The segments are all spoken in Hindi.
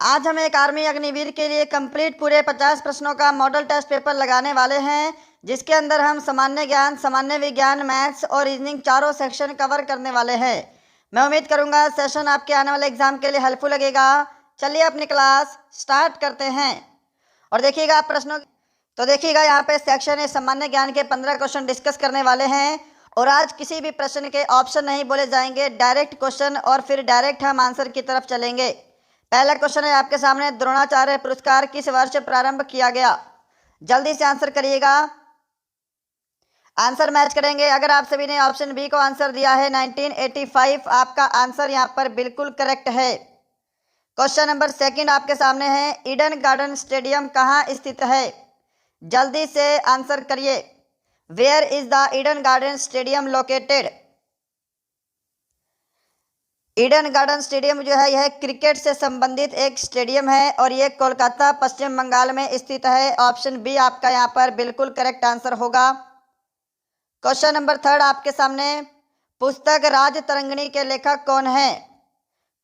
आज हम एक आर्मी अग्निवीर के लिए कंप्लीट पूरे 50 प्रश्नों का मॉडल टेस्ट पेपर लगाने वाले हैं, जिसके अंदर हम सामान्य ज्ञान, सामान्य विज्ञान, मैथ्स और रीजनिंग चारों सेक्शन कवर करने वाले हैं। मैं उम्मीद करूंगा सेशन आपके आने वाले एग्जाम के लिए हेल्पफुल लगेगा। चलिए अपनी क्लास स्टार्ट करते हैं और देखिएगा प्रश्नों। तो देखिएगा यहाँ पे सेक्शन है सामान्य ज्ञान के 15 क्वेश्चन डिस्कस करने वाले हैं और आज किसी भी प्रश्न के ऑप्शन नहीं बोले जाएंगे, डायरेक्ट क्वेश्चन और फिर डायरेक्ट हम आंसर की तरफ चलेंगे। पहला क्वेश्चन है आपके सामने, द्रोणाचार्य पुरस्कार किस वर्ष प्रारंभ किया गया? जल्दी से आंसर करिएगा, आंसर मैच करेंगे। अगर आप सभी ने ऑप्शन बी को आंसर दिया है 1985, आपका आंसर यहाँ पर बिल्कुल करेक्ट है। क्वेश्चन नंबर सेकंड आपके सामने है, ईडन गार्डन स्टेडियम कहाँ स्थित है? जल्दी से आंसर करिए। Where is the Eden Garden Stadium located? Eden Garden Stadium जो है यह क्रिकेट से संबंधित एक स्टेडियम है और यह कोलकाता पश्चिम बंगाल में स्थित है। ऑप्शन बी आपका यहाँ पर बिल्कुल करेक्ट आंसर होगा। क्वेश्चन नंबर थर्ड आपके सामने, पुस्तक राज तरंगिणी के लेखक कौन है?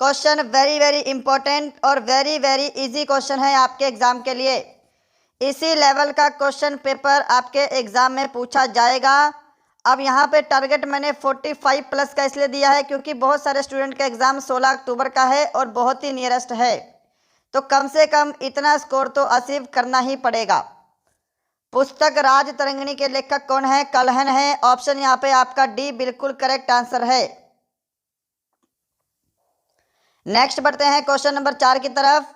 क्वेश्चन वेरी वेरी इंपॉर्टेंट और वेरी वेरी इजी क्वेश्चन है आपके एग्जाम के लिए। इसी लेवल का क्वेश्चन पेपर आपके एग्जाम में पूछा जाएगा। अब यहाँ पे टारगेट मैंने 45 प्लस का इसलिए दिया है क्योंकि बहुत सारे स्टूडेंट का एग्जाम 16 अक्टूबर का है और बहुत ही नियरेस्ट है, तो कम से कम इतना स्कोर तो अचीव करना ही पड़ेगा। पुस्तक राज तरंगिणी के लेखक कौन है? कल्हण है। ऑप्शन यहाँ पे आपका डी बिल्कुल करेक्ट आंसर है। नेक्स्ट बढ़ते हैं क्वेश्चन नंबर 4 की तरफ।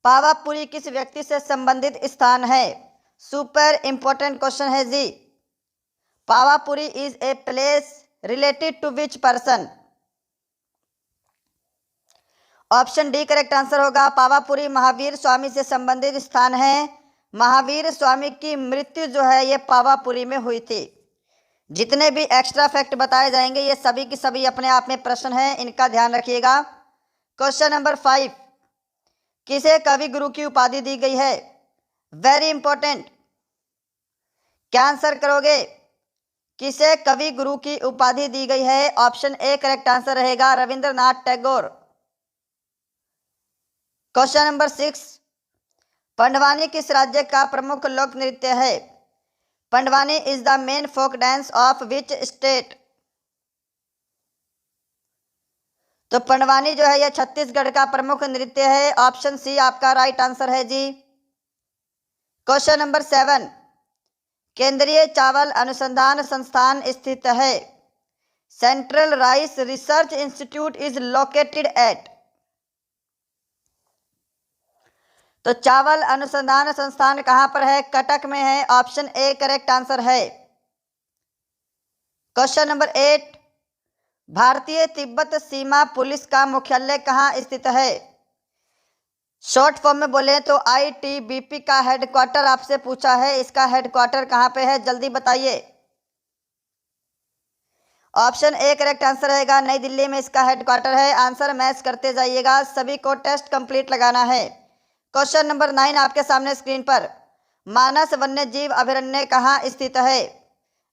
पावापुरी किस व्यक्ति से संबंधित स्थान है? सुपर इंपॉर्टेंट क्वेश्चन है जी। Pavapuri is a place related to which person? Option D correct answer होगा। पावापुरी महावीर स्वामी से संबंधित स्थान है। महावीर स्वामी की मृत्यु जो है ये पावापुरी में हुई थी। जितने भी एक्स्ट्रा फैक्ट बताए जाएंगे ये सभी की सभी अपने आप में प्रश्न है, इनका ध्यान रखिएगा। क्वेश्चन नंबर 5, किसे कवि गुरु की उपाधि दी गई है? वेरी इंपॉर्टेंट, क्या आंसर करोगे? किसे कवि गुरु की उपाधि दी गई है? ऑप्शन ए करेक्ट आंसर रहेगा, रविंद्रनाथ टैगोर। क्वेश्चन नंबर 6, पंडवानी किस राज्य का प्रमुख लोक नृत्य है? Pandwani is the main folk dance of which state? तो पंडवानी जो है यह छत्तीसगढ़ का प्रमुख नृत्य है। ऑप्शन सी आपका राइट आंसर है जी। क्वेश्चन नंबर 7, केंद्रीय चावल अनुसंधान संस्थान स्थित है? Central rice research institute is located at? तो चावल अनुसंधान संस्थान कहां पर है? कटक में है। ऑप्शन ए करेक्ट आंसर है। क्वेश्चन नंबर 8, भारतीय तिब्बत सीमा पुलिस का मुख्यालय कहां स्थित है? शॉर्ट फॉर्म में बोले तो आईटीबीपी का हेडक्वार्टर आपसे पूछा है, इसका हेडक्वार्टर कहां पे है? जल्दी बताइए। ऑप्शन ए करेक्ट आंसर रहेगा, नई दिल्ली में इसका हेडक्वार्टर है। आंसर मैच करते जाइएगा, सभी को टेस्ट कंप्लीट लगाना है। क्वेश्चन नंबर 9 आपके सामने स्क्रीन पर, मानस वन्य जीव अभयारण्य कहाँ स्थित है?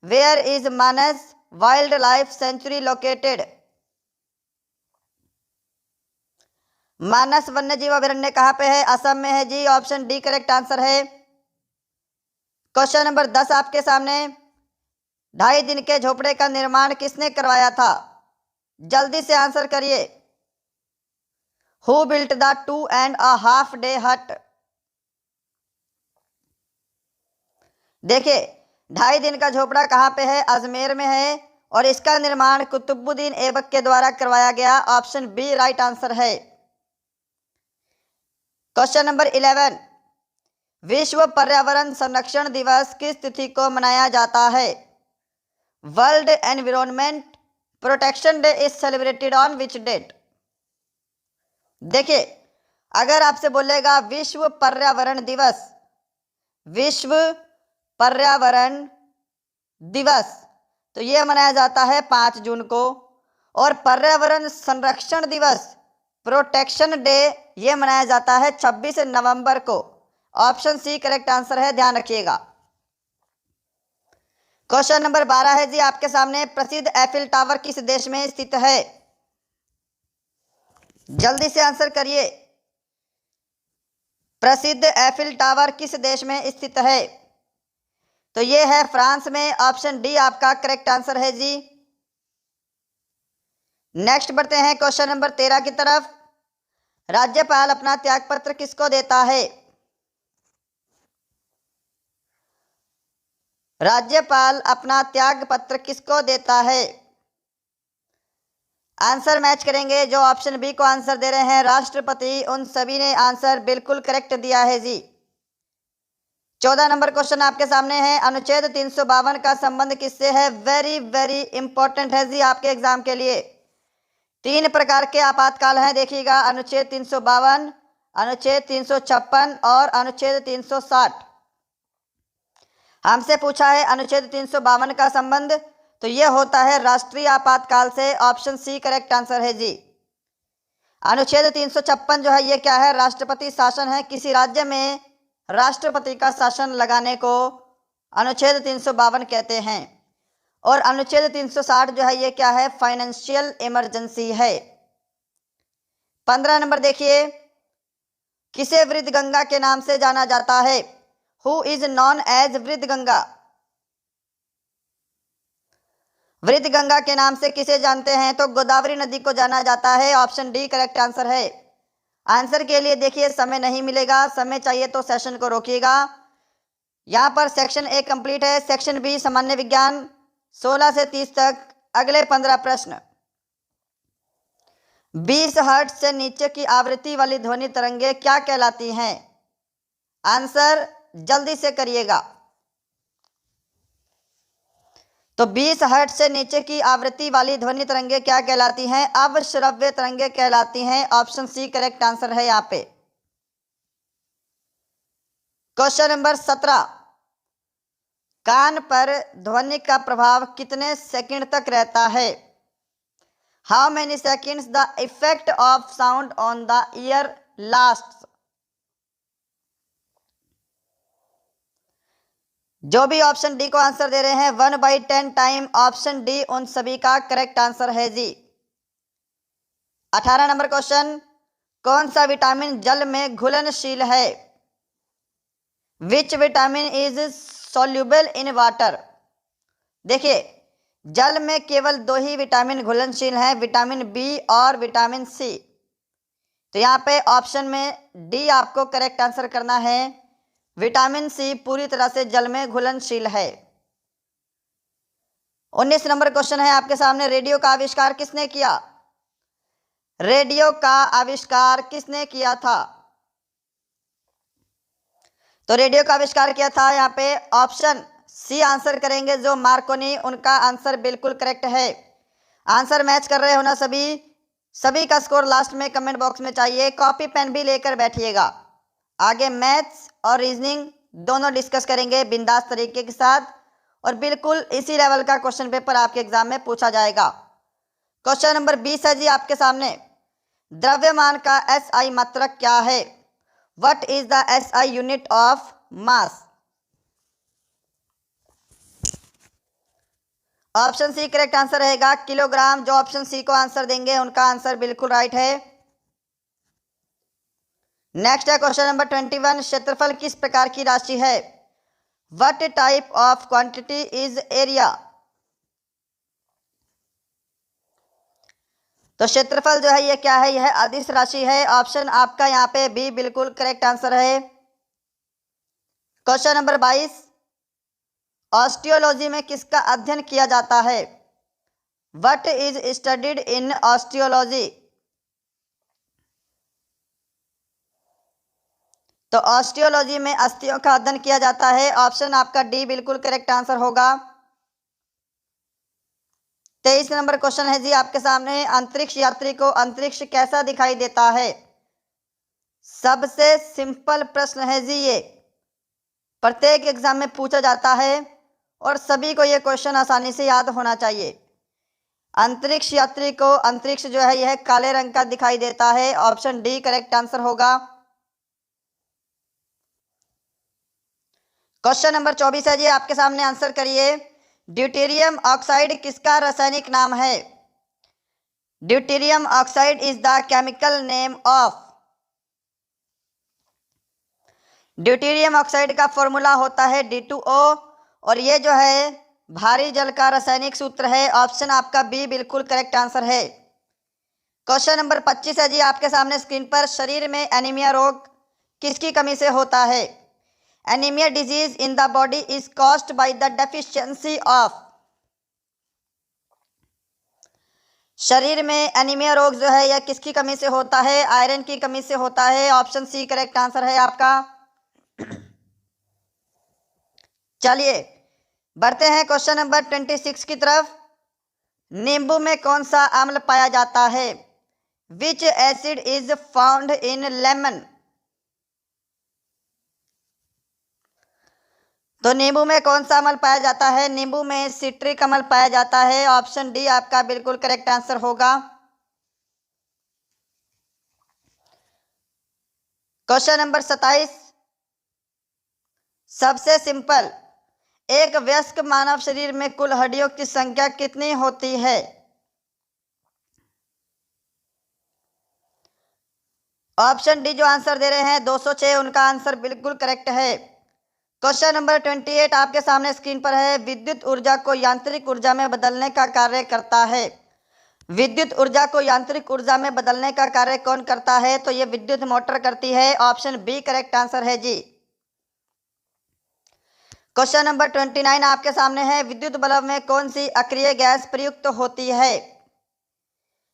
Where is Manas wildlife sanctuary located? Manas वन्य जीव अभयारण्य कहाँ पे है? असम में है जी। ऑप्शन डी करेक्ट आंसर है। क्वेश्चन नंबर 10 आपके सामने, 2.5 दिन के झोपड़े का निर्माण किसने करवाया था? जल्दी से आंसर करिए। हु बिल्ट द 2.5 डे हट? देखिए 2.5 दिन का झोपड़ा कहाँ पे है? अजमेर में है और इसका निर्माण कुतुबुद्दीन ऐबक के द्वारा करवाया गया। ऑप्शन बी राइट आंसर है। क्वेश्चन नंबर 11, विश्व पर्यावरण संरक्षण दिवस किस तिथि को मनाया जाता है? World environment protection day is celebrated on which date? देखिए अगर आपसे बोलेगा विश्व पर्यावरण दिवस, विश्व पर्यावरण दिवस, तो यह मनाया जाता है 5 जून को। और पर्यावरण संरक्षण दिवस प्रोटेक्शन डे ये मनाया जाता है 26 नवंबर को। ऑप्शन सी करेक्ट आंसर है, ध्यान रखिएगा। क्वेश्चन नंबर 12 है जी आपके सामने, प्रसिद्ध एफिल टावर किस देश में स्थित है? जल्दी से आंसर करिए। प्रसिद्ध एफिल टावर किस देश में स्थित है? तो ये है फ्रांस में। ऑप्शन डी आपका करेक्ट आंसर है जी। नेक्स्ट बढ़ते हैं क्वेश्चन नंबर 13 की तरफ। राज्यपाल अपना त्यागपत्र किसको देता है? राज्यपाल अपना त्यागपत्र किसको देता है? आंसर मैच करेंगे। जो ऑप्शन बी को आंसर दे रहे हैं राष्ट्रपति, उन सभी ने आंसर बिल्कुल करेक्ट दिया है जी। 14 नंबर क्वेश्चन आपके सामने है। अनुच्छेद 352 का संबंध किससे है? वेरी वेरी इंपॉर्टेंट है जी आपके एग्जाम के लिए। 3 प्रकार के आपातकाल हैं, देखिएगा। अनुच्छेद 352, अनुच्छेद 356 और अनुच्छेद 360। हमसे पूछा है अनुच्छेद 352 का संबंध, तो यह होता है राष्ट्रीय आपातकाल से। ऑप्शन सी करेक्ट आंसर है जी। अनुच्छेद 356 जो है ये क्या है? राष्ट्रपति शासन है। किसी राज्य में राष्ट्रपति का शासन लगाने को अनुच्छेद 352 कहते हैं। और अनुच्छेद 360 जो है ये क्या है? फाइनेंशियल इमरजेंसी है। 15 नंबर देखिए। किसे वृद्ध गंगा के नाम से जाना जाता है? हु इज नॉन एज वृद्ध गंगा? वृद्ध गंगा के नाम से किसे जानते हैं? तो गोदावरी नदी को जाना जाता है। ऑप्शन डी करेक्ट आंसर है। आंसर के लिए देखिए समय नहीं मिलेगा, समय चाहिए तो सेशन को रोकिएगा। यहां पर सेक्शन ए कंप्लीट है। सेक्शन बी सामान्य विज्ञान 16 से 30 तक। अगले 15 प्रश्न। 20 हर्ट्ज से नीचे की आवृत्ति वाली ध्वनि तरंगे क्या कहलाती हैं? आंसर जल्दी से करिएगा। तो 20 हर्ट्ज से नीचे की आवृत्ति वाली ध्वनि तरंगे क्या कहलाती हैं? अवश्रव्य तरंगे कहलाती हैं। ऑप्शन सी करेक्ट आंसर है यहाँ पे। Question number 17। कान पर ध्वनि का प्रभाव कितने सेकंड तक रहता है? How many seconds the effect of sound on the year last? जो भी ऑप्शन डी को आंसर दे रहे हैं 1/10 टाइम, ऑप्शन डी उन सभी का करेक्ट आंसर है जी। 18 नंबर क्वेश्चन। कौन सा विटामिन जल में घुलनशील है? Which vitamin is soluble in water? देखिए, जल में केवल 2 ही विटामिन घुलनशील हैं, विटामिन बी और विटामिन सी। तो यहाँ पे ऑप्शन में डी आपको करेक्ट आंसर करना है। विटामिन सी पूरी तरह से जल में घुलनशील है। 19 नंबर क्वेश्चन है आपके सामने। रेडियो का आविष्कार किसने किया? रेडियो का आविष्कार किसने किया था? तो रेडियो का आविष्कार किया था यहाँ पे ऑप्शन सी आंसर करेंगे, जो मार्कोनी। उनका आंसर बिल्कुल करेक्ट है। आंसर मैच कर रहे हो ना सभी का स्कोर लास्ट में कमेंट बॉक्स में चाहिए। कॉपी पेन भी लेकर बैठिएगा। आगे मैथ्स और रीजनिंग दोनों डिस्कस करेंगे बिंदास तरीके के साथ, और बिल्कुल इसी लेवल का क्वेश्चन पेपर आपके एग्जाम में पूछा जाएगा। क्वेश्चन नंबर 20 है जी आपके सामने। द्रव्यमान का एसआई मात्रक क्या है? What is the SI unit of mass? Option C correct answer रहेगा किलोग्राम। जो ऑप्शन सी को आंसर देंगे उनका आंसर बिल्कुल राइट है। नेक्स्ट है क्वेश्चन नंबर 21। क्षेत्रफल किस प्रकार की राशि है? What type of quantity is area? तो क्षेत्रफल जो है ये क्या है? यह अदिश राशि है। ऑप्शन आपका यहाँ पे बी बिल्कुल करेक्ट आंसर है। Question number 22। ऑस्टियोलॉजी में किसका अध्ययन किया जाता है? What is studied in osteology? तो ऑस्टियोलॉजी में अस्थियों का अध्ययन किया जाता है। ऑप्शन आपका डी बिल्कुल करेक्ट आंसर होगा। 23 नंबर क्वेश्चन है जी आपके सामने। अंतरिक्ष यात्री को अंतरिक्ष कैसा दिखाई देता है? सबसे सिंपल प्रश्न है जी ये, प्रत्येक एग्जाम में पूछा जाता है और सभी को ये क्वेश्चन आसानी से याद होना चाहिए। अंतरिक्ष यात्री को अंतरिक्ष जो है यह काले रंग का दिखाई देता है। ऑप्शन डी करेक्ट आंसर होगा। क्वेश्चन नंबर 24 है जी आपके सामने। आंसर करिए। ड्यूटेरियम ऑक्साइड किसका रासायनिक नाम है? Deuterium oxide is the chemical name of? Deuterium oxide का फॉर्मूला होता है D2O और ये जो है भारी जल का रासायनिक सूत्र है। ऑप्शन आपका बी बिल्कुल करेक्ट आंसर है। क्वेश्चन नंबर 25 है जी आपके सामने स्क्रीन पर। शरीर में एनीमिया रोग किसकी कमी से होता है? Anaemia disease in the body is caused by the deficiency of. शरीर में एनीमिया रोग जो है यह किसकी कमी से होता है? आयरन की कमी से होता है। ऑप्शन सी करेक्ट आंसर है आपका। चलिए बढ़ते हैं क्वेश्चन नंबर 26 की तरफ। नींबू में कौन सा अम्ल पाया जाता है? विच acid is found in lemon. तो नींबू में कौन सा अम्ल पाया जाता है? नींबू में सिट्रिक अम्ल पाया जाता है। ऑप्शन डी आपका बिल्कुल करेक्ट आंसर होगा। क्वेश्चन नंबर 27, सबसे सिंपल, एक वयस्क मानव शरीर में कुल हड्डियों की संख्या कितनी होती है? ऑप्शन डी जो आंसर दे रहे हैं 206, उनका आंसर बिल्कुल करेक्ट है। क्वेश्चन नंबर 28 आपके सामने स्क्रीन पर है। विद्युत ऊर्जा को यांत्रिक ऊर्जा में बदलने का कार्य करता है। विद्युत ऊर्जा को यांत्रिक ऊर्जा में बदलने का कार्य कौन करता है? तो ये विद्युत मोटर करती है। ऑप्शन बी करेक्ट आंसर है जी। क्वेश्चन नंबर 29 आपके सामने है। विद्युत बल्ब में कौन सी अक्रिय गैस प्रयुक्त होती है?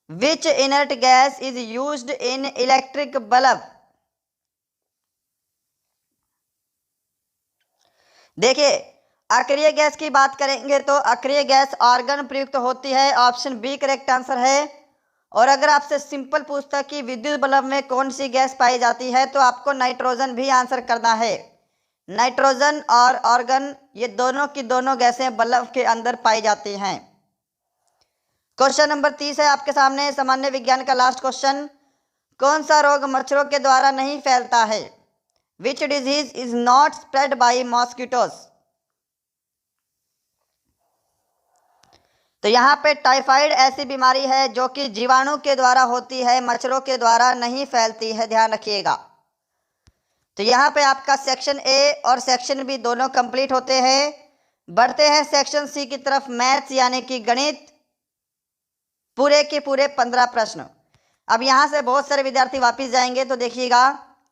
Which inert gas is used in electric bulb. देखिए अक्रिय गैस की बात करेंगे तो अक्रिय गैस आर्गन प्रयुक्त होती है। ऑप्शन बी करेक्ट आंसर है। और अगर आपसे सिंपल पूछता कि विद्युत बल्ब में कौन सी गैस पाई जाती है तो आपको नाइट्रोजन भी आंसर करना है। नाइट्रोजन और आर्गन ये दोनों की दोनों गैसें बल्ब के अंदर पाई जाती हैं। क्वेश्चन नंबर 30 है आपके सामने, सामान्य विज्ञान का लास्ट क्वेश्चन। कौन सा रोग मच्छरों के द्वारा नहीं फैलता है? Which disease is not spread by mosquitoes. तो यहाँ पे टाइफाइड ऐसी बीमारी है जो कि जीवाणु के द्वारा होती है, मच्छरों के द्वारा नहीं फैलती है, ध्यान रखिएगा। तो यहाँ पे आपका सेक्शन ए और सेक्शन बी दोनों कंप्लीट होते हैं। बढ़ते हैं सेक्शन सी की तरफ, मैथ्स यानी कि गणित, पूरे के पूरे 15 प्रश्न। अब यहाँ से बहुत सारे विद्यार्थी वापस जाएंगे तो देखिएगा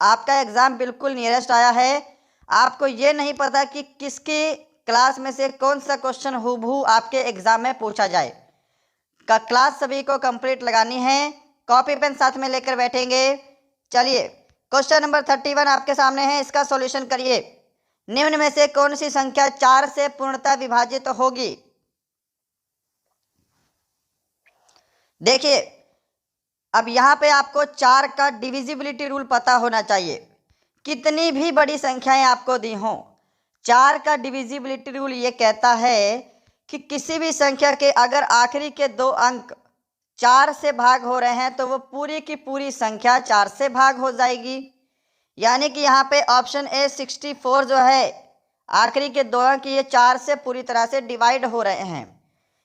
आपका एग्जाम बिल्कुल नियरेस्ट आया है। आपको ये नहीं पता कि किसकी क्लास में से कौन सा क्वेश्चन हूबहू आपके एग्जाम में पूछा जाए। क्लास सभी को कंप्लीट लगानी है, कॉपी पेन साथ में लेकर बैठेंगे। चलिए क्वेश्चन नंबर 31 आपके सामने है, इसका सॉल्यूशन करिए। निम्न में से कौन सी संख्या 4 से पूर्णतः विभाजित होगी? देखिए अब यहाँ पे आपको 4 का डिविजिबिलिटी रूल पता होना चाहिए। कितनी भी बड़ी संख्याएं आपको दी हों, 4 का डिविजिबिलिटी रूल ये कहता है कि किसी भी संख्या के अगर आखिरी के 2 अंक 4 से भाग हो रहे हैं तो वो पूरी की पूरी संख्या 4 से भाग हो जाएगी। यानी कि यहाँ पे ऑप्शन ए 64 जो है आखिरी के 2 अंक ये 4 से पूरी तरह से डिवाइड हो रहे हैं।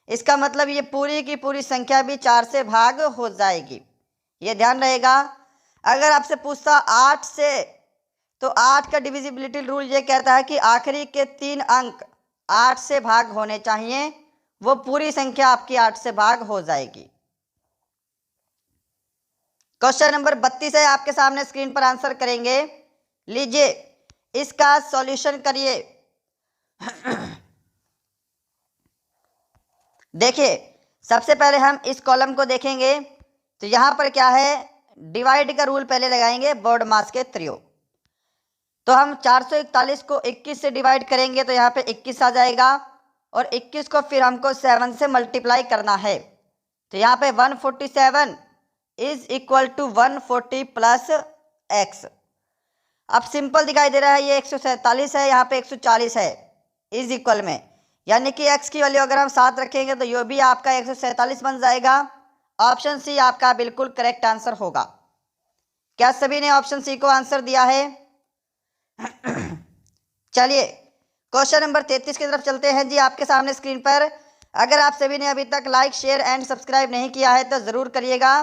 इसका मतलब ये पूरी की पूरी संख्या भी 4 से भाग हो जाएगी, ये ध्यान रहेगा। अगर आपसे पूछता 8 से, तो 8 का डिविजिबिलिटी रूल ये कहता है कि आखिरी के 3 अंक 8 से भाग होने चाहिए, वो पूरी संख्या आपकी 8 से भाग हो जाएगी। क्वेश्चन नंबर 32 है आपके सामने स्क्रीन पर, आंसर करेंगे। लीजिए इसका सॉल्यूशन करिए। देखिए सबसे पहले हम इस कॉलम को देखेंगे तो यहाँ पर क्या है, डिवाइड का रूल पहले लगाएंगे बोर्ड मास के थ्रू। तो हम 441 को 21 से डिवाइड करेंगे तो यहाँ पे 21 आ जाएगा और 21 को फिर हमको 7 से मल्टीप्लाई करना है। तो यहाँ पे 147 is equal to 140 plus x। अब सिंपल दिखाई दे रहा है, ये 147 है, यहाँ पे 140 है इज इक्वल में, यानी कि x की वैल्यू अगर हम 7 रखेंगे तो ये भी आपका 147 बन जाएगा। ऑप्शन सी आपका बिल्कुल करेक्ट आंसर होगा। क्या सभी ने ऑप्शन सी को आंसर दिया है? चलिए क्वेश्चन नंबर 33 की तरफ चलते हैं जी आपके सामने स्क्रीन पर। अगर आप सभी ने अभी तक लाइक शेयर एंड सब्सक्राइब नहीं किया है तो ज़रूर करिएगा।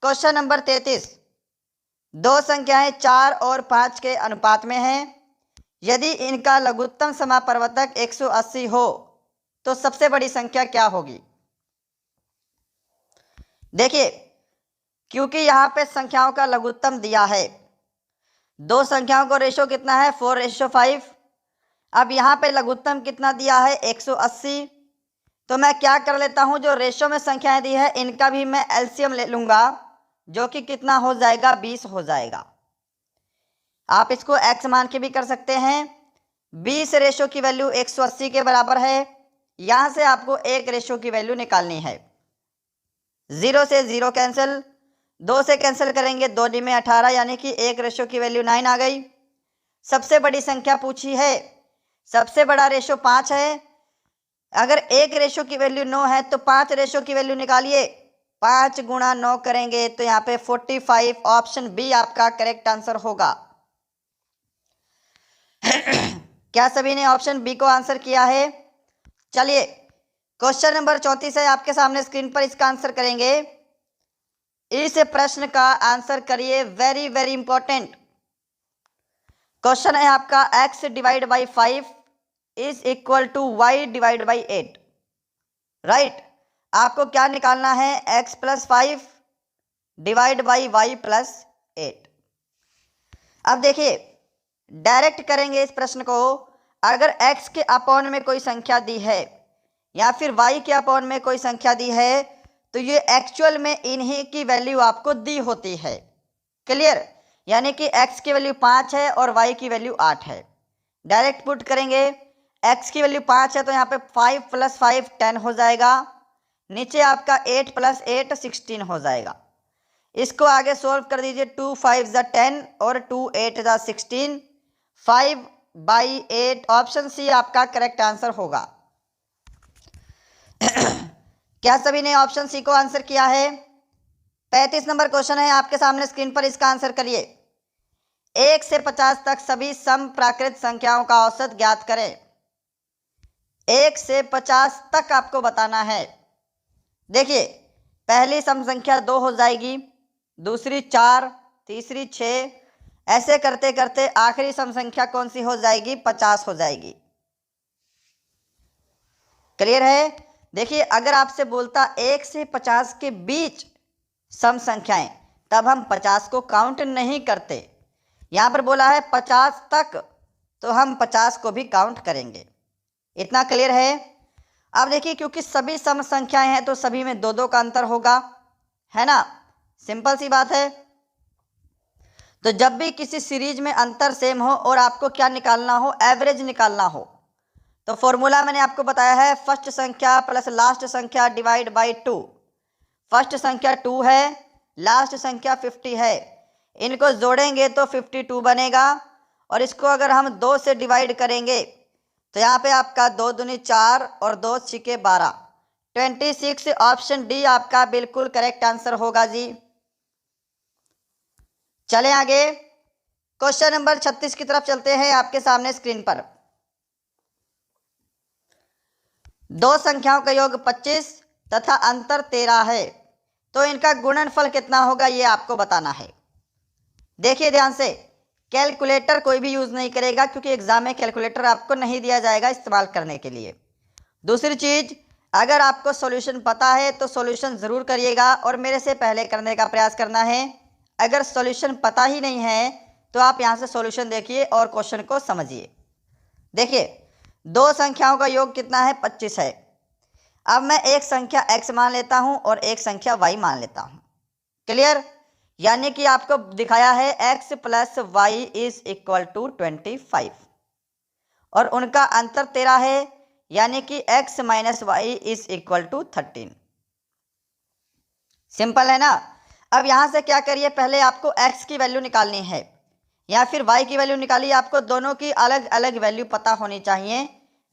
क्वेश्चन नंबर 33, दो संख्याएं 4 और 5 के अनुपात में हैं। यदि इनका लघुत्तम समापवर्तक 180 हो तो सबसे बड़ी संख्या क्या होगी? देखिए, क्योंकि यहाँ पे संख्याओं का लघुत्तम दिया है, दो संख्याओं को रेशो कितना है 4:5। अब यहाँ पे लघुत्तम कितना दिया है 180। तो मैं क्या कर लेता हूँ, जो रेशो में संख्याएं दी है इनका भी मैं एलसीएम ले लूँगा, जो कि कितना हो जाएगा 20 हो जाएगा। आप इसको x मान के भी कर सकते हैं। 20 रेशो की वैल्यू 180 के बराबर है। यहाँ से आपको एक रेशो की वैल्यू निकालनी है। 0 से 0 कैंसिल, 2 से कैंसिल करेंगे, 2 डी में 18, यानी कि एक रेशो की वैल्यू 9 आ गई। सबसे बड़ी संख्या पूछी है, सबसे बड़ा रेशो 5 है। अगर एक रेशो की वैल्यू 9 है तो 5 रेशो की वैल्यू निकालिए। 5 गुणा 9 करेंगे तो यहाँ पे 45। ऑप्शन बी आपका करेक्ट आंसर होगा। क्या सभी ने ऑप्शन बी को आंसर किया है? चलिए, क्वेश्चन नंबर 34 है आपके सामने स्क्रीन पर, इसका आंसर करेंगे। इस प्रश्न का आंसर करिए, वेरी वेरी इंपॉर्टेंट क्वेश्चन है आपका। x divide by 5 is equal to y divide by 8, right. आपको क्या निकालना है, x plus 5 divide by y plus 8। अब देखिए, डायरेक्ट करेंगे इस प्रश्न को। अगर x के अपॉन में कोई संख्या दी है या फिर y के अपॉन में कोई संख्या दी है तो ये एक्चुअल में इन्हीं की वैल्यू आपको दी होती है। क्लियर? यानी कि x की वैल्यू 5 है और y की वैल्यू 8 है। डायरेक्ट पुट करेंगे, x की वैल्यू 5 है तो यहाँ पे 5 प्लस 5 10 हो जाएगा। नीचे आपका 8 प्लस 8 16 हो जाएगा। इसको आगे सोल्व कर दीजिए। 2 5 ज़ा 10 और 2 8 ज़ा 16, 5/8। ऑप्शन सी आपका करेक्ट आंसर होगा। क्या सभी ने ऑप्शन सी को आंसर किया है? 35 नंबर क्वेश्चन है आपके सामने स्क्रीन पर, इसका आंसर करिए। 1 से 50 तक सभी सम प्राकृत संख्याओं का औसत ज्ञात करें। 1 से 50 तक आपको बताना है। देखिए, पहली सम संख्या 2 हो जाएगी, दूसरी 4, तीसरी 6, ऐसे करते करते आखिरी सम संख्या कौन सी हो जाएगी, 50 हो जाएगी। क्लियर है? देखिए, अगर आपसे बोलता 1 से 50 के बीच सम संख्याएं, तब हम 50 को काउंट नहीं करते। यहाँ पर बोला है 50 तक, तो हम 50 को भी काउंट करेंगे। इतना क्लियर है? अब देखिए, क्योंकि सभी सम संख्याएं हैं तो सभी में 2-2 का अंतर होगा, है ना। सिंपल सी बात है। तो जब भी किसी सीरीज में अंतर सेम हो और आपको क्या निकालना हो, एवरेज निकालना हो, तो फॉर्मूला मैंने आपको बताया है, फर्स्ट संख्या प्लस लास्ट संख्या डिवाइड बाई 2। फर्स्ट संख्या 2 है, लास्ट संख्या 50 है, इनको जोड़ेंगे तो 52 बनेगा। और इसको अगर हम 2 से डिवाइड करेंगे तो यहाँ पे आपका 2 दूनी 4 और 2 छिके 12, 26। ऑप्शन डी आपका बिल्कुल करेक्ट आंसर होगा जी। चलें आगे, क्वेश्चन नंबर 36 की तरफ चलते हैं आपके सामने स्क्रीन पर। दो संख्याओं का योग 25 तथा अंतर 13 है, तो इनका गुणनफल कितना होगा ये आपको बताना है। देखिए ध्यान से, कैलकुलेटर कोई भी यूज़ नहीं करेगा, क्योंकि एग्जाम में कैलकुलेटर आपको नहीं दिया जाएगा इस्तेमाल करने के लिए। दूसरी चीज़, अगर आपको सॉल्यूशन पता है तो सॉल्यूशन ज़रूर करिएगा और मेरे से पहले करने का प्रयास करना है। अगर सॉल्यूशन पता ही नहीं है तो आप यहाँ से सॉल्यूशन देखिए और क्वेश्चन को समझिए। देखिए, दो संख्याओं का योग कितना है, 25 है। अब मैं एक संख्या x मान लेता हूँ और एक संख्या y मान लेता हूँ। क्लियर? यानी कि आपको दिखाया है x plus Y is equal to 25 और उनका अंतर 13 है, यानी कि x minus Y is equal to 13। Simple है ना। अब यहाँ से क्या करिए, पहले आपको x की वैल्यू निकालनी है या फिर y की वैल्यू निकालिए। आपको दोनों की अलग अलग वैल्यू पता होनी चाहिए,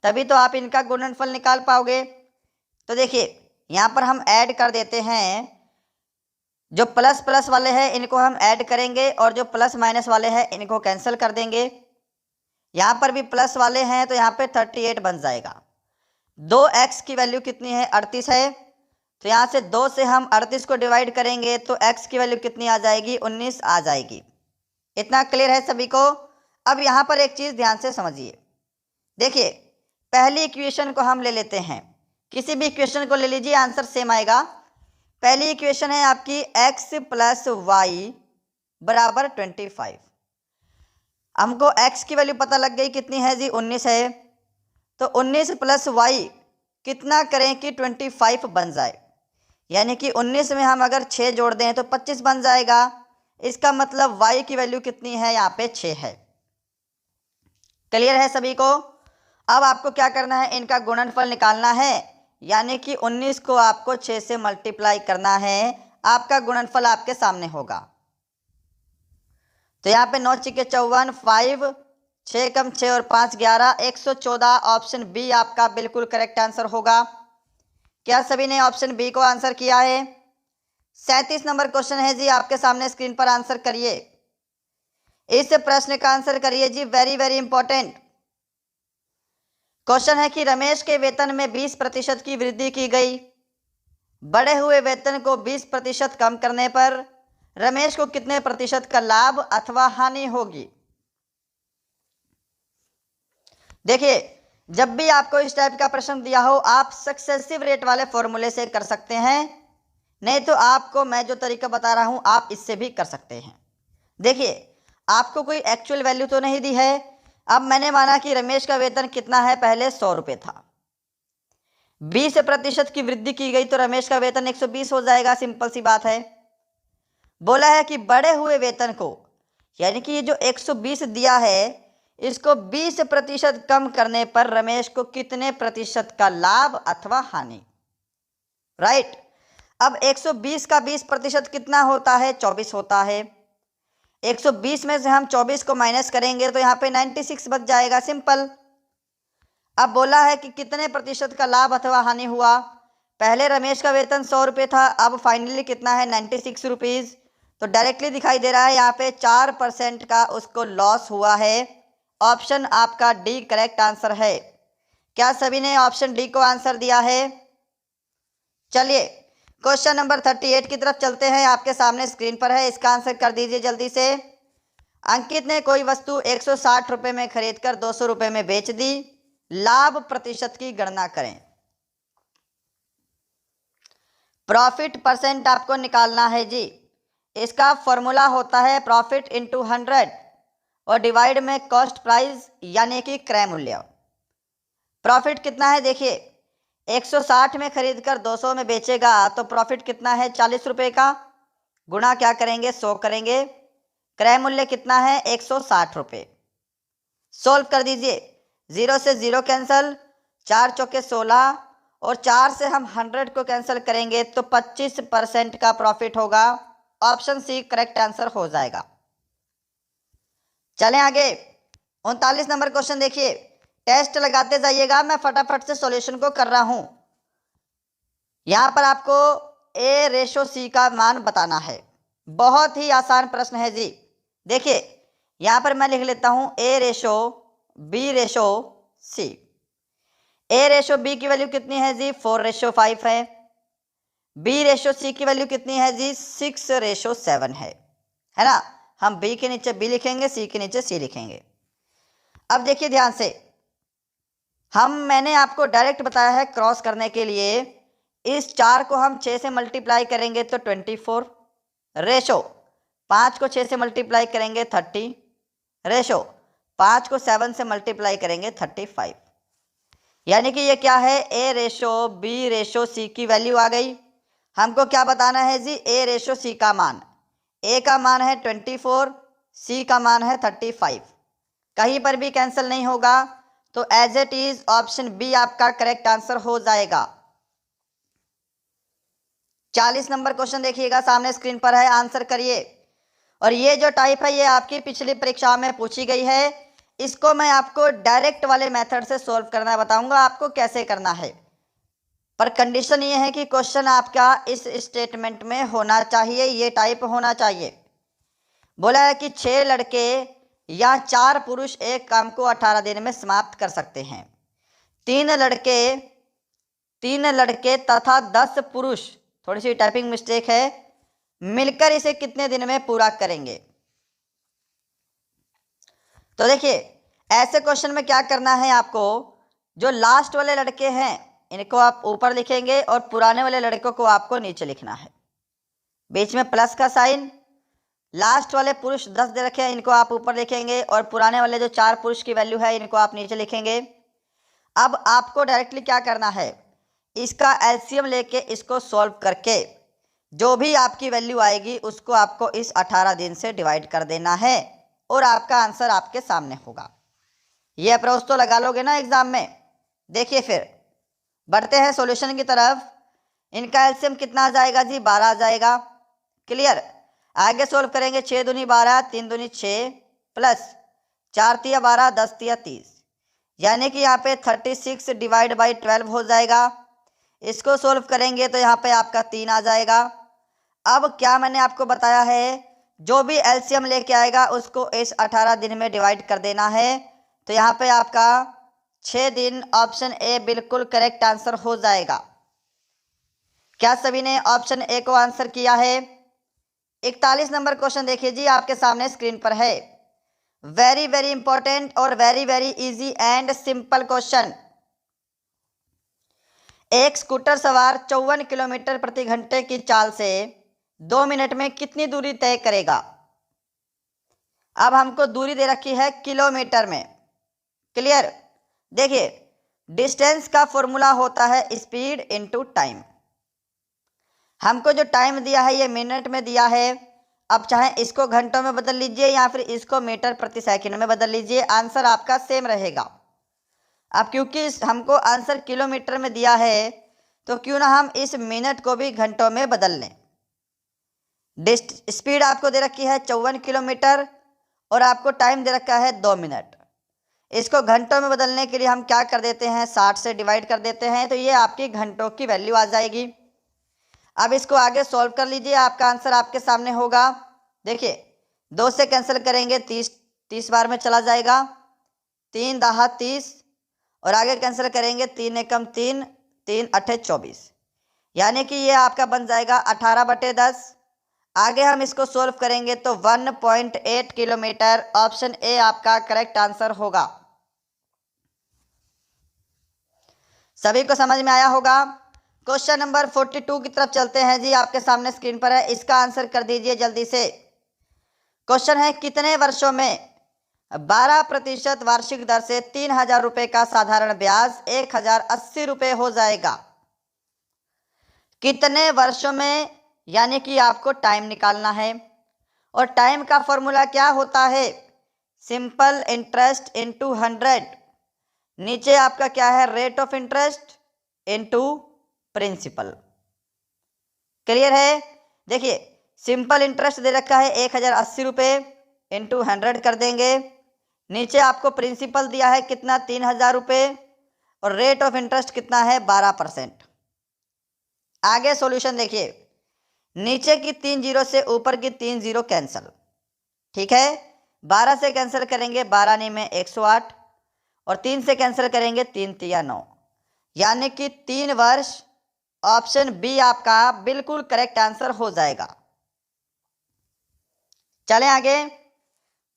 तभी तो आप इनका गुणनफल निकाल पाओगे। तो देखिए, यहाँ पर हम ऐड कर देते हैं। जो प्लस प्लस वाले हैं इनको हम ऐड करेंगे और जो प्लस माइनस वाले हैं इनको कैंसिल कर देंगे। यहाँ पर भी प्लस वाले हैं तो यहाँ पे 38 बन जाएगा। 2x की वैल्यू कितनी है, 38 है। तो यहाँ से 2 से हम 38 को डिवाइड करेंगे तो x की वैल्यू कितनी आ जाएगी, 19 आ जाएगी। इतना क्लियर है सभी को। अब यहाँ पर एक चीज़ ध्यान से समझिए। देखिए, पहली इक्वेशन को हम ले लेते हैं, किसी भी इक्वेशन को ले लीजिए, आंसर सेम आएगा। पहली इक्वेशन है आपकी x प्लस वाई बराबर 25। हमको x की वैल्यू पता लग गई, कितनी है जी, 19 है। तो 19 प्लस वाई कितना करें कि 25 बन जाए, यानी कि 19 में हम अगर 6 जोड़ दें तो 25 बन जाएगा। इसका मतलब y की वैल्यू कितनी है, यहाँ पे 6 है। क्लियर है सभी को। अब आपको क्या करना है, इनका गुणनफल निकालना है, यानी कि 19 को आपको 6 से मल्टीप्लाई करना है। आपका गुणनफल आपके सामने होगा। तो यहाँ पे 9 छिके 54, 5 6 कम 6 और 5 11, 114। ऑप्शन बी आपका बिल्कुल करेक्ट आंसर होगा। क्या सभी ने ऑप्शन बी को आंसर किया है? 37 नंबर क्वेश्चन है जी, आपके सामने स्क्रीन पर आंसर करिए। इस प्रश्न का आंसर करिए जी, वेरी वेरी इंपॉर्टेंट क्वेश्चन है कि रमेश के वेतन में 20% की वृद्धि की गई। बढ़े हुए वेतन को 20% कम करने पर रमेश को कितने प्रतिशत का लाभ अथवा हानि होगी? देखिए, जब भी आपको इस टाइप का प्रश्न दिया हो, आप सक्सेसिव रेट वाले फॉर्मूले से कर सकते हैं, नहीं तो आपको मैं जो तरीका बता रहा हूं आप इससे भी कर सकते हैं। देखिए, आपको कोई एक्चुअल वैल्यू तो नहीं दी है। अब मैंने माना कि रमेश का वेतन कितना है, पहले 100 रुपये था, 20% की वृद्धि की गई तो रमेश का वेतन 120 हो जाएगा। सिंपल सी बात है। बोला है कि बढ़े हुए वेतन को, यानी कि ये जो 120 दिया है, इसको 20% कम करने पर रमेश को कितने प्रतिशत का लाभ अथवा हानि, राइट। अब 120 का 20% कितना होता है, 24 होता है। 120 में से हम 24 को माइनस करेंगे तो यहाँ पे 96 बच जाएगा, सिंपल। अब बोला है कि कितने प्रतिशत का लाभ अथवा हानि हुआ। पहले रमेश का वेतन 100 रुपये था, अब फाइनली कितना है, 96 रुपीज़। तो डायरेक्टली दिखाई दे रहा है यहाँ पे 4% का उसको लॉस हुआ है। ऑप्शन आपका डी करेक्ट आंसर है। क्या सभी ने ऑप्शन डी को आंसर दिया है? चलिए क्वेश्चन नंबर 38 की तरफ चलते हैं, आपके सामने स्क्रीन पर है, इसका आंसर कर दीजिए जल्दी से। अंकित ने कोई वस्तु 160 रुपये में खरीदकर 200 रुपये में बेच दी, लाभ प्रतिशत की गणना करें। प्रॉफिट परसेंट आपको निकालना है जी। इसका फॉर्मूला होता है प्रॉफिट इंटू 100 और डिवाइड में कॉस्ट प्राइस यानी कि क्रय मूल्य। प्रॉफिट कितना है, देखिए 160 में खरीद कर 200 में बेचेगा तो प्रॉफिट कितना है, 40 रुपये का। गुणा क्या करेंगे, 100 करेंगे। क्रय मूल्य कितना है, 160 रुपये। सोल्व कर दीजिए, 0 से 0 कैंसिल, 4 चौके 16 और 4 से हम 100 को कैंसिल करेंगे तो 25% का प्रॉफिट होगा। ऑप्शन सी करेक्ट आंसर हो जाएगा। चलें आगे, 39 नंबर क्वेश्चन देखिए। टेस्ट लगाते जाइएगा, मैं फटाफट से सॉल्यूशन को कर रहा हूं। यहां पर आपको A/C का मान बताना है। बहुत ही आसान प्रश्न है जी। देखिए यहां पर मैं लिख लेता हूं A/B/C। A/B की वैल्यू कितनी है जी, 4/5 है। B/C की वैल्यू कितनी है जी, 6/7 है ना। हम B के नीचे B लिखेंगे, C के नीचे C लिखेंगे। अब देखिए ध्यान से, मैंने आपको डायरेक्ट बताया है क्रॉस करने के लिए। इस 4 को हम 6 से मल्टीप्लाई करेंगे तो 24, रेशो 5 को 6 से मल्टीप्लाई करेंगे 30, रेशो 5 को 7 से मल्टीप्लाई करेंगे 35। यानी कि ये क्या है, A/B/C की वैल्यू आ गई। हमको क्या बताना है जी, A/C का मान। A का मान है 24, C का मान है 35। कहीं पर भी कैंसिल नहीं होगा, तो as it is option B आपका करेक्ट आंसर हो जाएगा। 40 नंबर क्वेश्चन देखिएगा, सामने स्क्रीन पर है, आंसर करिए। और ये जो टाइप है ये आपकी पिछली परीक्षा में पूछी गई है। इसको मैं आपको डायरेक्ट वाले मेथड से सॉल्व करना बताऊंगा आपको कैसे करना है, पर कंडीशन ये है कि क्वेश्चन आपका इस स्टेटमेंट में होना चाहिए, ये टाइप होना चाहिए। बोला है कि 6 लड़के या 4 पुरुष एक काम को 18 दिन में समाप्त कर सकते हैं। 3 लड़के 3 लड़के तथा 10 पुरुष, थोड़ी सी टाइपिंग मिस्टेक है, मिलकर इसे कितने दिन में पूरा करेंगे। तो देखिए ऐसे क्वेश्चन में क्या करना है आपको, जो लास्ट वाले लड़के हैं इनको आप ऊपर लिखेंगे और पुराने वाले लड़कों को आपको नीचे लिखना है, बीच में प्लस का साइन। लास्ट वाले पुरुष 10 दे रखे हैं, इनको आप ऊपर लिखेंगे और पुराने वाले जो 4 पुरुष की वैल्यू है इनको आप नीचे लिखेंगे। अब आपको डायरेक्टली क्या करना है, इसका एलसीएम लेके इसको सॉल्व करके जो भी आपकी वैल्यू आएगी उसको आपको इस 18 दिन से डिवाइड कर देना है और आपका आंसर आपके सामने होगा। ये अप्रोच तो लगा लोगे ना एग्जाम में। देखिए फिर बढ़ते हैं सॉल्यूशन की तरफ। इनका एलसीएम कितना आ जाएगा जी, 12 आ जाएगा। क्लियर। आगे सोल्व करेंगे, 6 दूनी 12, 3 दूनी 6 प्लस 4 तिया 12, 10 तिया 30, यानी कि यहाँ पे 36 डिवाइड बाई 12 हो जाएगा। इसको सोल्व करेंगे तो यहाँ पे आपका 3 आ जाएगा। अब क्या मैंने आपको बताया है, जो भी एलसीएम लेके आएगा उसको इस 18 दिन में डिवाइड कर देना है। तो यहाँ पे आपका 6 दिन, ऑप्शन ए बिल्कुल करेक्ट आंसर हो जाएगा। क्या सभी ने ऑप्शन ए को आंसर किया है? 41 नंबर क्वेश्चन देखिए जी, आपके सामने स्क्रीन पर है। वेरी वेरी इंपॉर्टेंट और very very easy and simple question. एक स्कूटर सवार 54 किलोमीटर प्रति घंटे की चाल से 2 मिनट में कितनी दूरी तय करेगा? अब हमको दूरी दे रखी है किलोमीटर में। क्लियर। देखिए डिस्टेंस का फॉर्मूला होता है स्पीड इनटू टाइम। हमको जो टाइम दिया है ये मिनट में दिया है। अब चाहे इसको घंटों में बदल लीजिए या फिर इसको मीटर प्रति सेकंड में बदल लीजिए, आंसर आपका सेम रहेगा। अब क्योंकि हमको आंसर किलोमीटर में दिया है तो क्यों ना हम इस मिनट को भी घंटों में बदल लें। स्पीड आपको दे रखी है 54 किलोमीटर और आपको टाइम दे रखा है 2 मिनट। इसको घंटों में बदलने के लिए हम क्या कर देते हैं, 60 से डिवाइड कर देते हैं, तो ये आपकी घंटों की वैल्यू आ जाएगी। अब इसको आगे सॉल्व कर लीजिए, आपका आंसर आपके सामने होगा। देखिए 2 से कैंसिल करेंगे 30 बार में चला जाएगा, 3 दहा 30 और आगे कैंसिल करेंगे 3 एकम 3, 3 अठे 24, यानी कि ये आपका बन जाएगा 18/10। आगे हम इसको सोल्व करेंगे तो 1.8 किलोमीटर, ऑप्शन ए आपका करेक्ट आंसर होगा। सभी को समझ में आया होगा। क्वेश्चन नंबर 42 की तरफ चलते हैं जी, आपके सामने स्क्रीन पर है, इसका आंसर कर दीजिए जल्दी से। क्वेश्चन है, कितने वर्षों में 12% वार्षिक दर से 3000 रुपये का साधारण ब्याज 1080 रुपये हो जाएगा? कितने वर्षों में, यानी कि आपको टाइम निकालना है और टाइम का फॉर्मूला क्या होता है, सिंपल इंटरेस्ट इनटू 100। नीचे आपका क्या है, rate of interest into principal. Clear है। देखिए सिंपल इंटरेस्ट दे रखा है 1080 रुपये, इंटू 100 कर देंगे। नीचे आपको प्रिंसिपल दिया है कितना, 3000 रुपये, और रेट ऑफ इंटरेस्ट कितना है, 12%। आगे सॉल्यूशन देखिए, नीचे की 3 जीरो से ऊपर की 3 जीरो कैंसिल, ठीक है। 12 से कैंसिल करेंगे 12 नहीं में 108 और 3 से कैंसिल करेंगे 3 तिया 9, यानी कि 3 वर्ष। ऑप्शन बी आपका बिल्कुल करेक्ट आंसर हो जाएगा। चलें आगे।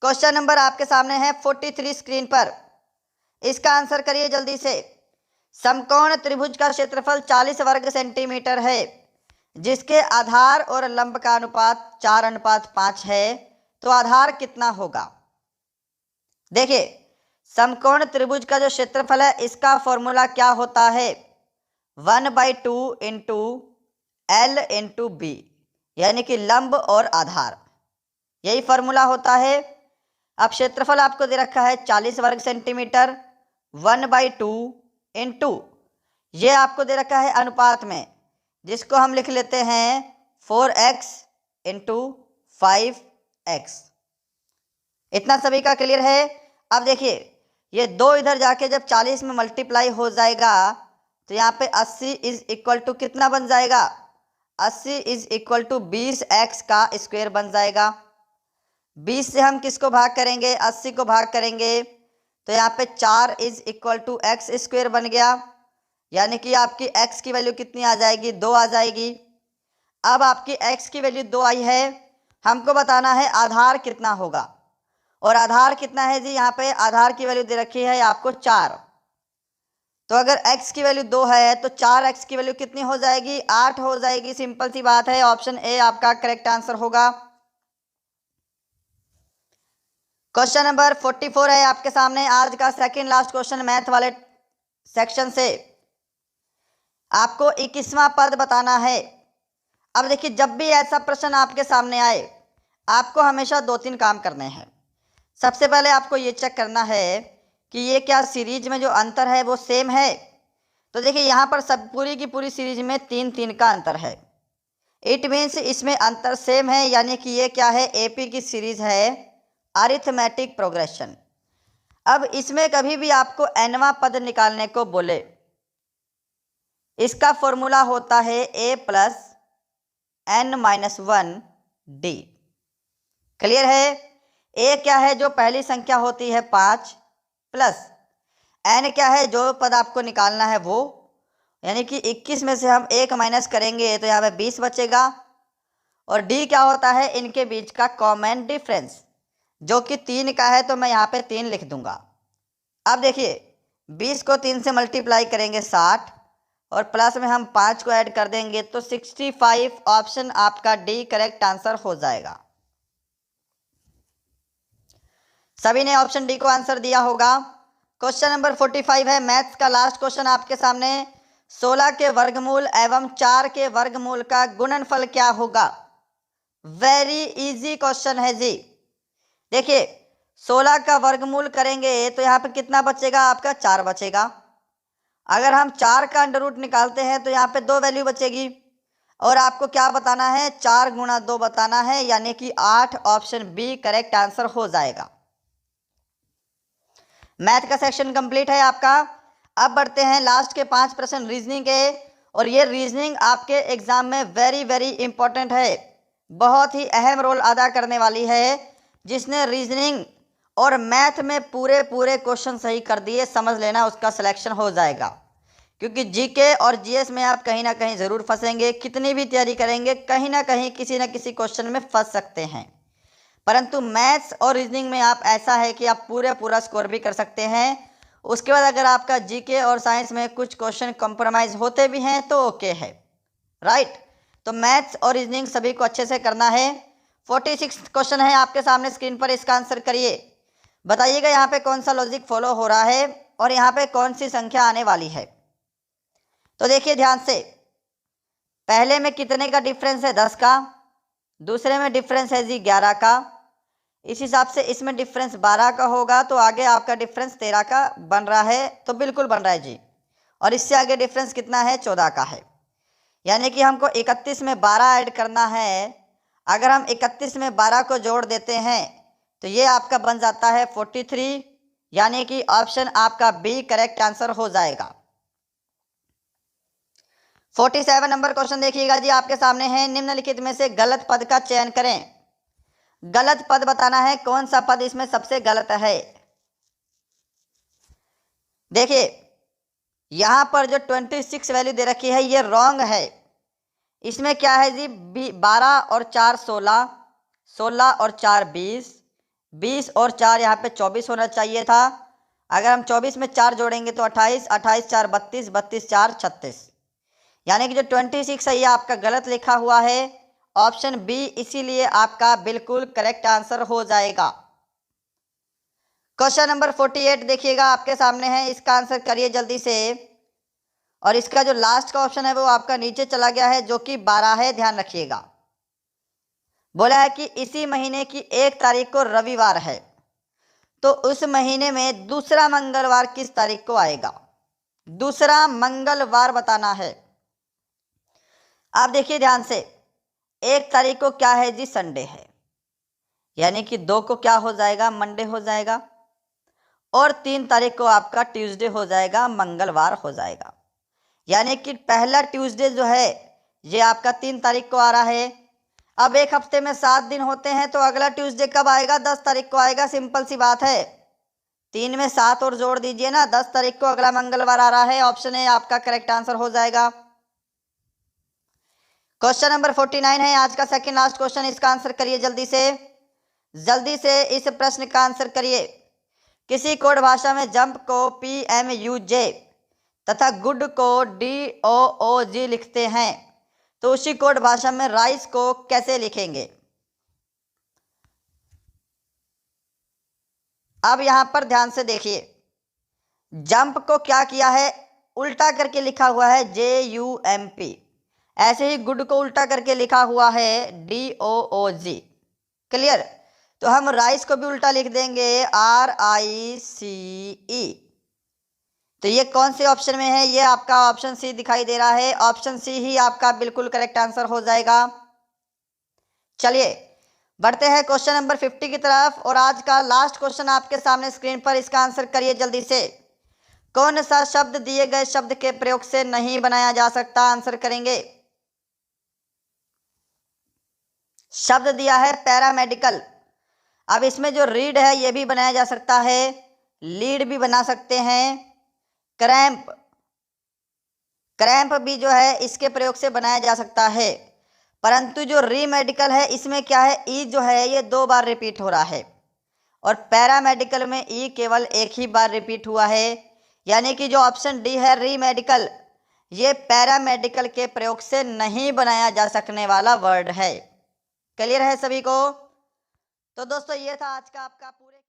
क्वेश्चन नंबर आपके सामने है 43 स्क्रीन पर, इसका आंसर करिए जल्दी से। समकोण त्रिभुज का क्षेत्रफल 40 वर्ग सेंटीमीटर है, जिसके आधार और लंब का अनुपात 4:5 है, तो आधार कितना होगा? देखिए समकोण त्रिभुज का जो क्षेत्रफल है इसका फॉर्मूला क्या होता है, 1/2 इंटू L इंटू बी, यानी कि लंब और आधार, यही फॉर्मूला होता है। अब क्षेत्रफल आपको दे रखा है 40 वर्ग सेंटीमीटर, 1/2 इंटू ये आपको दे रखा है अनुपात में, जिसको हम लिख लेते हैं 4x इंटू 5x। इतना सभी का क्लियर है। अब देखिए ये 2 इधर जाके जब 40 में मल्टीप्लाई हो जाएगा तो यहाँ पे 80 इज इक्वल टू कितना बन जाएगा, 80 इज इक्वल टू 20x का स्क्वायर बन जाएगा। 20 से हम किसको भाग करेंगे, 80 को भाग करेंगे, तो यहाँ पे 4 is equal to x square बन गया, यानी कि आपकी x की वैल्यू कितनी आ जाएगी, 2 आ जाएगी। अब आपकी x की वैल्यू 2 आई है, हमको बताना है आधार कितना होगा। और आधार कितना है जी, यहाँ पे आधार की वैल्यू दे रखी है आपको 4। तो अगर x की वैल्यू 2 है तो 4x की वैल्यू कितनी हो जाएगी, 8 हो जाएगी। सिंपल सी बात है, ऑप्शन ए आपका करेक्ट आंसर होगा। क्वेश्चन नंबर 44 है आपके सामने, आज का सेकंड लास्ट क्वेश्चन मैथ वाले सेक्शन से। आपको 21वां पद बताना है। अब देखिए, जब भी ऐसा प्रश्न आपके सामने आए, आपको हमेशा 2-3 काम करने हैं। सबसे पहले आपको ये चेक करना है कि ये क्या सीरीज में जो अंतर है वो सेम है। तो देखिए, यहाँ पर सब पूरी की पूरी सीरीज में 3-3 का अंतर है। इट मीन्स इसमें अंतर सेम है, यानी कि ये क्या है, एपी की सीरीज है, अरिथमेटिक प्रोग्रेशन। अब इसमें कभी भी आपको एनवां पद निकालने को बोले, इसका फॉर्मूला होता है a plus n-1 d। Clear है? a क्या है, जो पहली संख्या होती है 5, प्लस n क्या है, जो पद आपको निकालना है वो, यानी कि 21 में से हम 1 माइनस करेंगे तो यहाँ पे 20 बचेगा। और d क्या होता है, इनके बीच का कॉमन डिफरेंस, जो कि 3 का है, तो मैं यहाँ पे 3 लिख दूंगा। अब देखिए, 20 को 3 से मल्टीप्लाई करेंगे 60, और प्लस में हम 5 को ऐड कर देंगे तो 65। ऑप्शन आपका डी करेक्ट आंसर हो जाएगा। सभी ने ऑप्शन डी को आंसर दिया होगा। क्वेश्चन नंबर 45 है मैथ्स का लास्ट क्वेश्चन आपके सामने। 16 के वर्गमूल एवं 4 के वर्गमूल का गुणनफल क्या होगा। वेरी इजी क्वेश्चन है जी। देखिए, 16 का वर्गमूल करेंगे तो यहाँ पे कितना बचेगा, आपका 4 बचेगा। अगर हम 4 का अंडर रूट निकालते हैं तो यहाँ पे 2 वैल्यू बचेगी। और आपको क्या बताना है, 4 गुणा 2 बताना है, यानी कि 8। ऑप्शन बी करेक्ट आंसर हो जाएगा। मैथ का सेक्शन कंप्लीट है आपका। अब बढ़ते हैं लास्ट के 5 प्रश्न रीजनिंग के। और ये रीजनिंग आपके एग्जाम में वेरी वेरी इंपॉर्टेंट है, बहुत ही अहम रोल अदा करने वाली है। जिसने रीजनिंग और मैथ में पूरे क्वेश्चन सही कर दिए, समझ लेना उसका सिलेक्शन हो जाएगा। क्योंकि जीके और जीएस में आप कहीं ना कहीं ज़रूर फंसेंगे, कितनी भी तैयारी करेंगे कहीं ना कहीं किसी न किसी क्वेश्चन में फंस सकते हैं। परंतु मैथ्स और रीजनिंग में आप ऐसा है कि आप पूरा स्कोर भी कर सकते हैं। उसके बाद अगर आपका जीके और साइंस में कुछ क्वेश्चन कॉम्प्रोमाइज़ होते भी हैं तो ओके है, राइट। तो मैथ्स और रीजनिंग सभी को अच्छे से करना है। 46 क्वेश्चन है आपके सामने स्क्रीन पर, इसका आंसर करिए। बताइएगा यहाँ पे कौन सा लॉजिक फॉलो हो रहा है और यहाँ पे कौन सी संख्या आने वाली है। तो देखिए ध्यान से, पहले में कितने का डिफरेंस है, 10 का। दूसरे में डिफरेंस है जी 11 का। इस हिसाब से इसमें डिफरेंस 12 का होगा, तो आगे आपका डिफरेंस 13 का बन रहा है, तो बिल्कुल बन रहा है जी। और इससे आगे डिफरेंस कितना है, 14 का है। यानी कि हमको 31 में 12 ऐड करना है। अगर हम 31 में 12 को जोड़ देते हैं तो ये आपका बन जाता है 43, यानी कि ऑप्शन आपका बी करेक्ट आंसर हो जाएगा। 47 नंबर क्वेश्चन देखिएगा जी आपके सामने है। निम्नलिखित में से गलत पद का चयन करें। गलत पद बताना है, कौन सा पद इसमें सबसे गलत है। देखिए, यहां पर जो 26 वैल्यू दे रखी है ये रॉन्ग है। इसमें क्या है जी, 12 और 4 16, 16 और 4 20, 20 और 4 यहाँ पे 24 होना चाहिए था। अगर हम 24 में 4 जोड़ेंगे तो 28, 28 4 32, 32 4 36, यानी कि जो 26 है ये आपका गलत लिखा हुआ है। ऑप्शन बी इसीलिए आपका बिल्कुल करेक्ट आंसर हो जाएगा। क्वेश्चन नंबर 48 देखिएगा आपके सामने है, इसका आंसर करिए जल्दी से। और इसका जो लास्ट का ऑप्शन है वो आपका नीचे चला गया है, जो कि 12 है, ध्यान रखिएगा। बोला है कि इसी महीने की 1 तारीख को रविवार है, तो उस महीने में दूसरा मंगलवार किस तारीख को आएगा। दूसरा मंगलवार बताना है। आप देखिए ध्यान से, 1 तारीख को क्या है जी, संडे है, यानी कि 2 को क्या हो जाएगा, मंडे हो जाएगा। और 3 तारीख को आपका ट्यूसडे हो जाएगा, मंगलवार हो जाएगा। यानी कि पहला ट्यूसडे जो है ये आपका 3 तारीख को आ रहा है। अब एक हफ्ते में 7 दिन होते हैं, तो अगला ट्यूसडे कब आएगा, 10 तारीख को आएगा। सिंपल सी बात है। 3 में 7 और जोड़ दीजिए ना, 10 तारीख को अगला मंगलवार आ रहा है। ऑप्शन ए आपका करेक्ट आंसर हो जाएगा। क्वेश्चन नंबर 49 है आज का सेकंड लास्ट क्वेश्चन। इसका आंसर करिए जल्दी से, जल्दी से इस प्रश्न का आंसर करिए। किसी कोड भाषा में जंप को PMUJ तथा गुड को DOOG लिखते हैं, तो उसी कोड भाषा में राइस को कैसे लिखेंगे? अब यहां पर ध्यान से देखिए, जंप को क्या किया है, उल्टा करके लिखा हुआ है JUMP। ऐसे ही गुड को उल्टा करके लिखा हुआ है DOOG। क्लियर? तो हम राइस को भी उल्टा लिख देंगे RICE। तो ये कौन से ऑप्शन में है? ये आपका ऑप्शन सी दिखाई दे रहा है। ऑप्शन सी ही आपका बिल्कुल करेक्ट आंसर हो जाएगा। चलिए बढ़ते हैं क्वेश्चन नंबर 50 की तरफ। और आज का लास्ट क्वेश्चन आपके सामने स्क्रीन पर, इसका आंसर करिए जल्दी से। कौन सा शब्द दिए गए शब्द के प्रयोग से नहीं बनाया जा सकता? आंसर करेंगे। शब्द दिया है पैरामेडिकल। अब इसमें जो रीड है ये भी बनाया जा सकता है, लीड भी बना सकते हैं, क्रैम्प, क्रैम्प भी जो है इसके प्रयोग से बनाया जा सकता है। परंतु जो रीमेडिकल है इसमें क्या है, ई जो है ये 2 बार रिपीट हो रहा है और पैरामेडिकल में ई केवल एक ही बार रिपीट हुआ है। यानी कि जो ऑप्शन डी है रीमेडिकल, ये पैरामेडिकल के प्रयोग से नहीं बनाया जा सकने वाला वर्ड है। क्लियर है सभी को? तो दोस्तों ये था आज का आपका पूरे